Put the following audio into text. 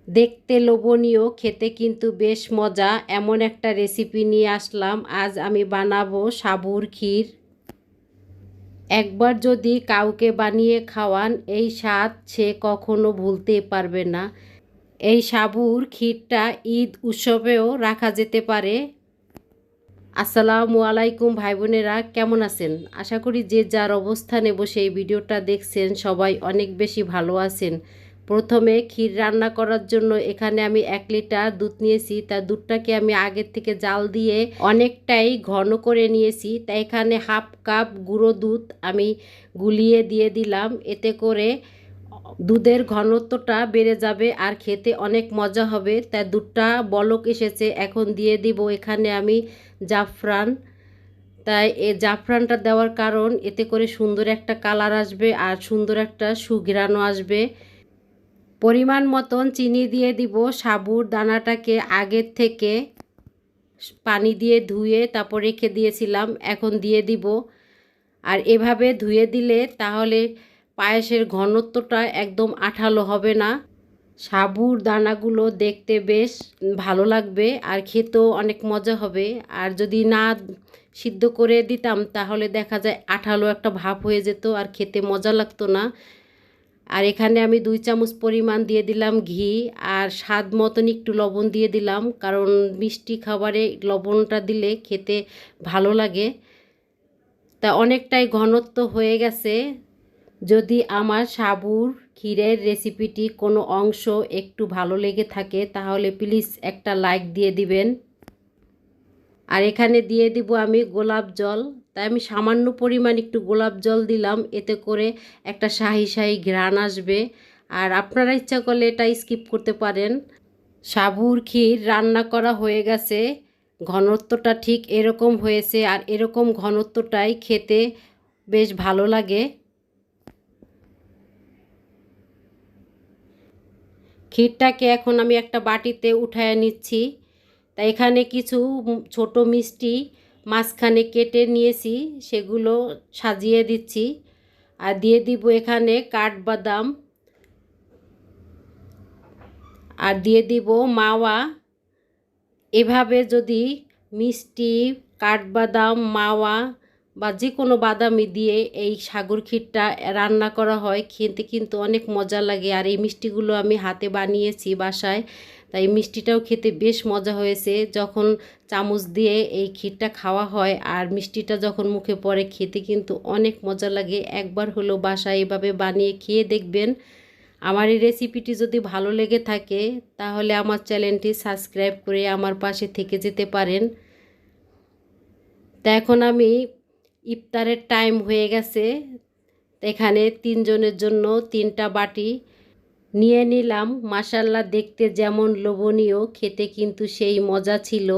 দেখতে লোভনীয়, খেতে কিন্তু বেশ মজা, এমন একটা রেসিপি নিয়ে আসলাম। আজ আমি বানাবো সাবুর ক্ষীর। একবার যদি কাউকে বানিয়ে খাওয়ান, এই স্বাদ সে কখনো ভুলতে পারবে না। এই সাবুর ক্ষীরটা ঈদ উৎসবেও রাখা যেতে পারে। আসসালামু আলাইকুম ভাই বোনেরা, কেমন আছেন? আশা করি যে যার অবস্থানে বসে এই ভিডিওটা দেখছেন সবাই অনেক বেশি ভালো আছেন। প্রথমে ক্ষীর রান্না করার জন্য এখানে আমি 1 লিটার দুধ নিয়েছি। তার দুধটাকে আমি আগের থেকে জাল দিয়ে অনেকটাই ঘন করে নিয়েছি। তাই এখানে হাফ কাপ গুঁড়ো দুধ আমি গুলিয়ে দিয়ে দিলাম। এতে করে দুধের ঘনত্বটা বেড়ে যাবে আর খেতে অনেক মজা হবে। তাই দুধটা বলক এসেছে, এখন দিয়ে দিব এখানে আমি জাফরান। তাই এই জাফরানটা দেওয়ার কারণ এতে করে সুন্দর একটা কালার আসবে আর সুন্দর একটা সুঘ্রাণও আসবে। পরিমাণ মতন চিনি দিয়ে দিব। সাবুর দানাটাকে আগের থেকে পানি দিয়ে ধুয়ে তারপর রেখে দিয়েছিলাম, এখন দিয়ে দিব। আর এভাবে ধুয়ে দিলে তাহলে পায়েসের ঘনত্বটা একদম আঠালো হবে না। সাবুর দানাগুলো দেখতে বেশ ভালো লাগবে আর খেতেও অনেক মজা হবে। আর যদি না সিদ্ধ করে দিতাম তাহলে দেখা যায় আঠালো একটা ভাব হয়ে যেত আর খেতে মজা লাগতো না। আর এখানে আমি 2 চামচ পরিমাণ দিয়ে দিলাম ঘি আর স্বাদ মতন একটু লবণ দিয়ে দিলাম, কারণ মিষ্টি খাবারে লবণটা দিলে খেতে ভালো লাগে। তা অনেকটাই ঘনত্ব হয়ে গেছে। যদি আমার সাবুর ক্ষীরের রেসিপিটি কোনো অংশ একটু ভালো লেগে থাকে তাহলে প্লিজ একটা লাইক দিয়ে দিবেন। আর এখানে দিয়ে দিব আমি গোলাপ জল। তাই আমি সামান্য পরিমাণ একটু গোলাপ জল দিলাম, এতে করে একটা শাহি শাহি ঘ্রাণ আসবে। আর আপনারা ইচ্ছা করলে এটা স্কিপ করতে পারেন। সাবুর ক্ষীর রান্না করা হয়ে গেছে, ঘনত্বটা ঠিক এরকম হয়েছে আর এরকম ঘনত্বটাই খেতে বেশ ভালো লাগে। ক্ষীরটাকে এখন আমি একটা বাটিতে উঠায় নিচ্ছি। তাই এখানে কিছু ছোট মিষ্টি মাঝখানে কেটে নিয়েছি, সেগুলো সাজিয়ে দিচ্ছি। আর দিয়ে দিব এখানে কাঠবাদাম, আর দিয়ে দিব মাওয়া। এভাবে যদি মিষ্টি, কাঠবাদাম, মাওয়া বা যে কোনো বাদামি দিয়ে এই সাগর ক্ষীরটা রান্না করা হয়, খেতে কিন্তু অনেক মজা লাগে। আর এই মিষ্টিগুলো আমি হাতে বানিয়েছি বাসায়, তাই মিষ্টিটাও খেতে বেশ মজা হয়েছে। যখন চামচ দিয়ে এই ক্ষীরটা খাওয়া হয় আর মিষ্টিটা যখন মুখে পড়ে, খেতে কিন্তু অনেক মজা লাগে। একবার হলো বাসায় এভাবে বানিয়ে খেয়ে দেখবেন। আমার এই রেসিপিটি যদি ভালো লেগে থাকে তাহলে আমার চ্যানেলটি সাবস্ক্রাইব করে আমার পাশে থেকে যেতে পারেন। তা এখন আমি ইফতারের টাইম হয়ে গেছে, এখানে 3 জনের জন্য 3টা বাটি নিয়ে নিলাম। মাশাআল্লাহ, দেখতে যেমন লোভনীয়, খেতে কিন্তু সেই মজা ছিল।